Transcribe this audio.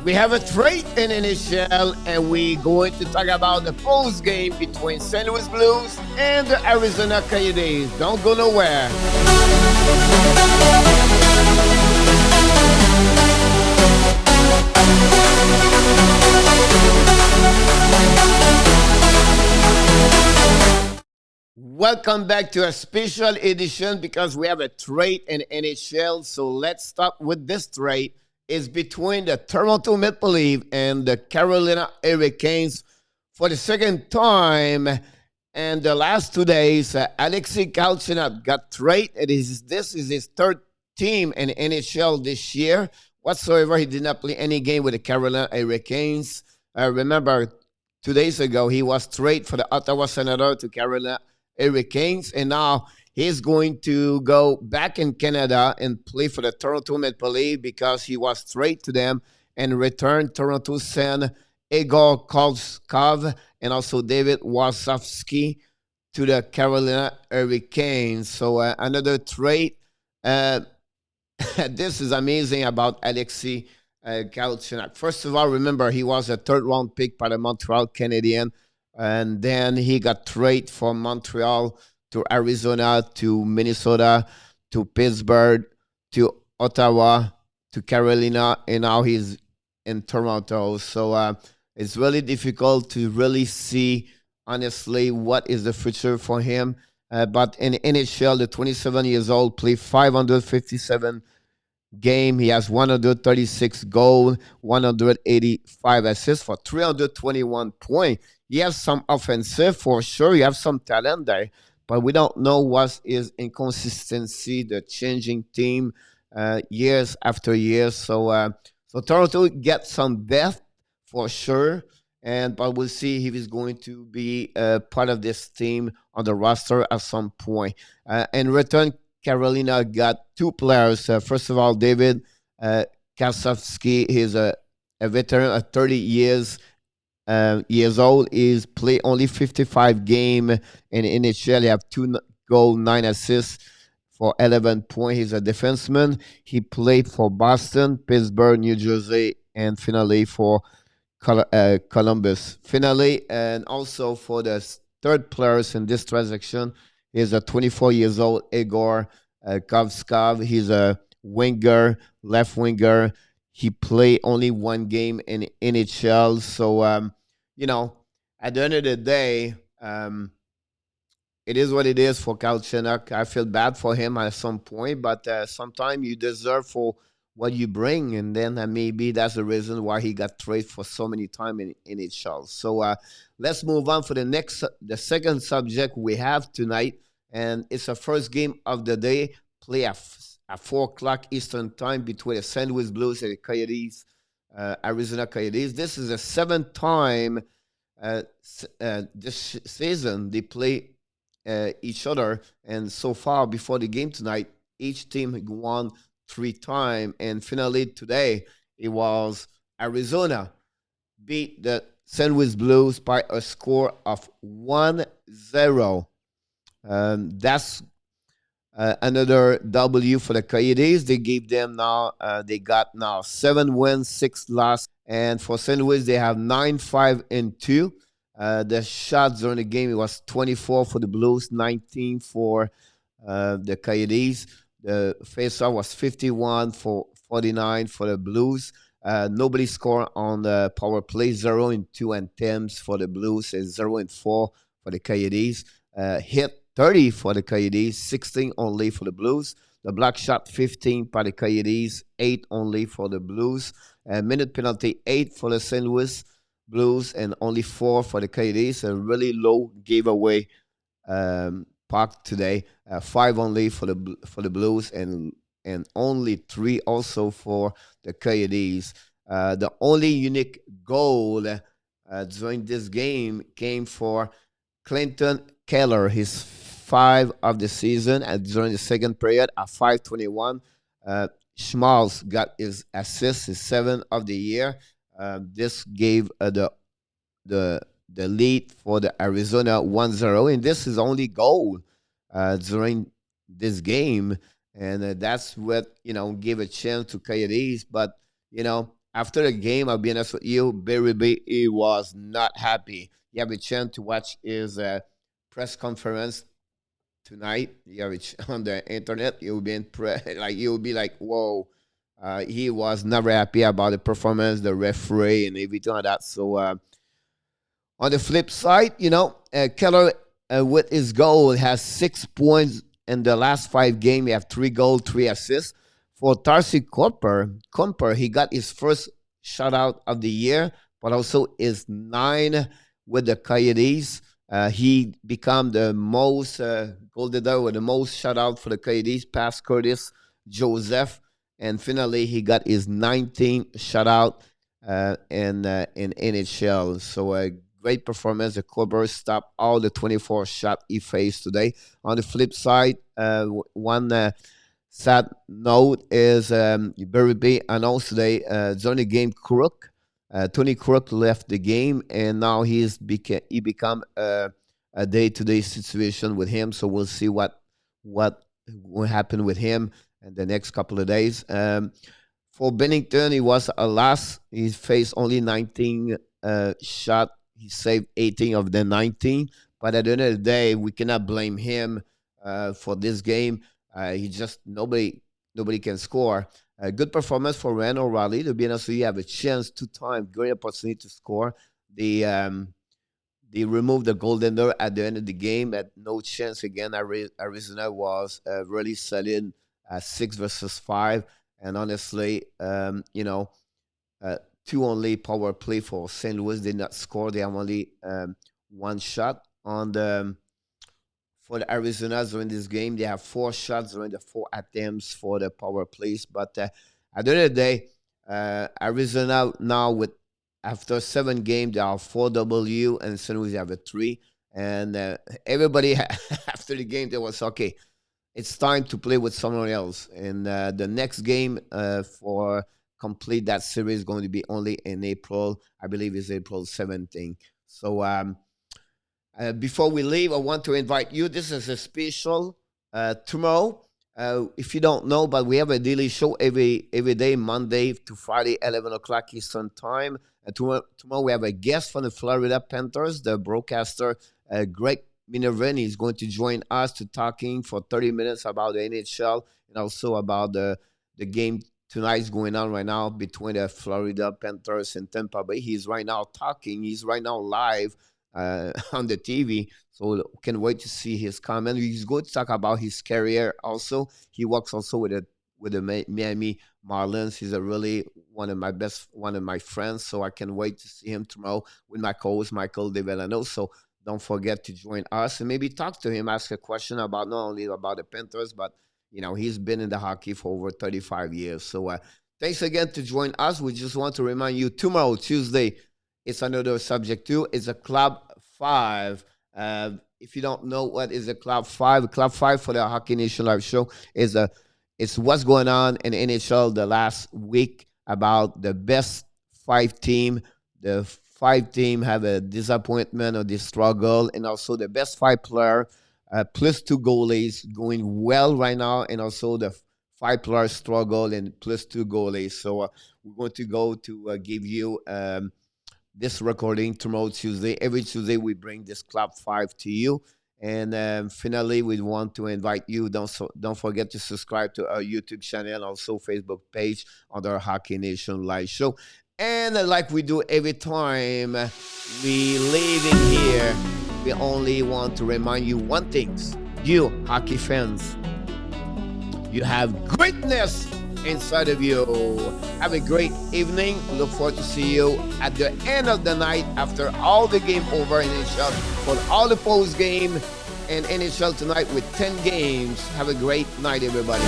We have a trade in NHL, and we're going to talk about the post game between St. Louis Blues and the Arizona Coyotes. Don't go nowhere. Welcome back to a special edition because we have a trade in NHL. So let's start with this trade. It's between the Toronto Maple Leafs and the Carolina Hurricanes for the second time. And the last 2 days, Alexei Galchenyuk got traded. This is his third team in NHL this year. Whatsoever, he did not play any game with the Carolina Hurricanes. Remember, 2 days ago, he was traded for the Ottawa Senators to Carolina Hurricanes, and now he's going to go back in Canada and play for the Toronto Maple Leafs because he was traded to them and returned. Toronto sent Igor Kolskov and also David Wasowski to the Carolina Hurricanes. So another trade. Uh, this is amazing about Alexei Galchenyuk. First of all, remember he was a third round pick by the Montreal Canadiens, and then he got traded from Montreal to Arizona to Minnesota to Pittsburgh to Ottawa to Carolina, and now he's in Toronto. So it's really difficult to really see honestly what is the future for him. But in NHL, the 27 years old played 557 game. He has 136 goals, 185 assists for 321 points. He has some offensive for sure. He has some talent there, but we don't know what is inconsistency, the changing team years after years. So Toronto gets some depth for sure, and but we'll see if he's going to be part of this team on the roster at some point. In return, Carolina got two players. First of all, David Kasovsky. He's a veteran of 30 years old. He's played only 55 game in NHL. He have two goals, 9 assists for 11 points. He's a defenseman. He played for Boston, Pittsburgh, New Jersey, and finally for Columbus. Finally, and also for the third players in this transaction is a 24 years old Igor Kovskov. He's a winger, left winger. He played only one game in NHL. So, at the end of the day, it is what it is for Galchenyuk. I feel bad for him at some point, but sometimes you deserve for what you bring, and then maybe that's the reason why he got traded for so many time in NHL. So let's move on for the second subject we have tonight, and it's the first game of the day, play at 4 o'clock Eastern time between the St. Louis Blues and the Coyotes, Arizona Coyotes. This is the seventh time this season they play each other, and so far before the game tonight, each team won 3 times, and finally today it was Arizona beat the St. Louis Blues by a score of 1-0. That's another W for the Coyotes. They gave them now. They got now 7 wins, 6 losses, and for St. Louis they have 9-5-2. The shots during the game, it was 24 for the Blues, 19 for the Coyotes. The faceoff was 51-49 for the Blues. Nobody scored on the power play. 0-2 attempts for the Blues, and 0-4 for the Coyotes. Hit 30 for the Coyotes, 16 only for the Blues. The block shot 15 by the Coyotes, 8 only for the Blues. Minute penalty 8 for the St. Louis Blues and only 4 for the Coyotes. A really low giveaway puck today. 5 only for the Blues and only 3 also for the Coyotes. The only unique goal during this game came for Clinton Keller, his 5 of the season, and during the second period at 5:21. Schmalz got his assist, his 7 of the year. This gave the lead for the Arizona 1-0, and this is only goal during this game, and that's what gave a chance to Coyotes. But After the game, I'll be honest with you, Berube, he was not happy. You have a chance to watch his press conference tonight. You have it on the internet. You'll be like you'll be like, whoa. He was never happy about the performance, the referee, and everything like that. So on the flip side, Keller with his goal has 6 points in the last 5 games. He have 3 goals, 3 assists. For Tarsi Comper, he got his first shutout of the year, but also his 9 with the Coyotes. He become the most goal getter with the most shutout for the Coyotes, past Curtis Joseph, and finally he got his 19th shutout in NHL. So a great performance. The Cobras stopped all the 24 shot he faced today. On the flip side, one sad note is Berube announced today Johnny Game Crook. Tony Crook left the game, and now he become a day-to-day situation with him. So we'll see what will happen with him in the next couple of days. For Bennington, he was a loss. He faced only 19 shot. He saved 18 of the 19. But at the end of the day, we cannot blame him for this game. He just nobody can score. A good performance for Ryan O'Reilly. To be honest with you, have a chance 2 times, great opportunity to score. They removed the goaltender at the end of the game. At no chance again. Arizona was really solid, 6 versus 5, and honestly, 2 only power play for St. Louis did not score. They have only 1 shot on the. For the Arizona during this game, they have 4 shots during the 4 attempts for the power plays. But at the end of the day, Arizona now after 7 games, they are 4W, and St. Louis have a 3. And everybody after the game, they was okay. It's time to play with someone else. And the next game for complete that series is going to be only in April. I believe it's April 17th. So before we leave, I want to invite you. This is a special tomorrow. If you don't know, but we have a daily show every day, Monday to Friday, 11 o'clock Eastern Time. Tomorrow we have a guest from the Florida Panthers, the broadcaster Greg Minervini is going to join us to talking for 30 minutes about the NHL and also about the game tonight is going on right now between the Florida Panthers and Tampa Bay. He's right now talking. He's right now live on the TV, so can wait to see his comment. He's going to talk about his career. Also, he works also with the Miami Marlins. He's a really one of my friends. So I can wait to see him tomorrow with my co-host Michael DeVellano. So don't forget to join us and maybe talk to him, ask a question about not only about the Panthers, but he's been in the hockey for over 35 years. So thanks again to join us. We just want to remind you tomorrow, Tuesday. It's another subject too. It's a Club 5. If you don't know what is a Club 5 for the Hockey Nation Live Show it's what's going on in NHL the last week about the best 5 team. The 5 team have a disappointment or the struggle, and also the best 5 player plus 2 goalies going well right now, and also the 5 player struggle and plus 2 goalies. So we're going to go to give you this recording tomorrow, Tuesday. Every Tuesday, we bring this Club 5 to you. And finally, we want to invite you. Don't forget to subscribe to our YouTube channel, also Facebook page under Hockey Nation Live Show. And like we do every time we leave in here, we only want to remind you one thing. You, hockey fans, you have greatness inside of you. Have a great evening. Look forward to see you at the end of the night after all the game over in NHL for all the post game and NHL tonight with 10 games. Have a great night, everybody.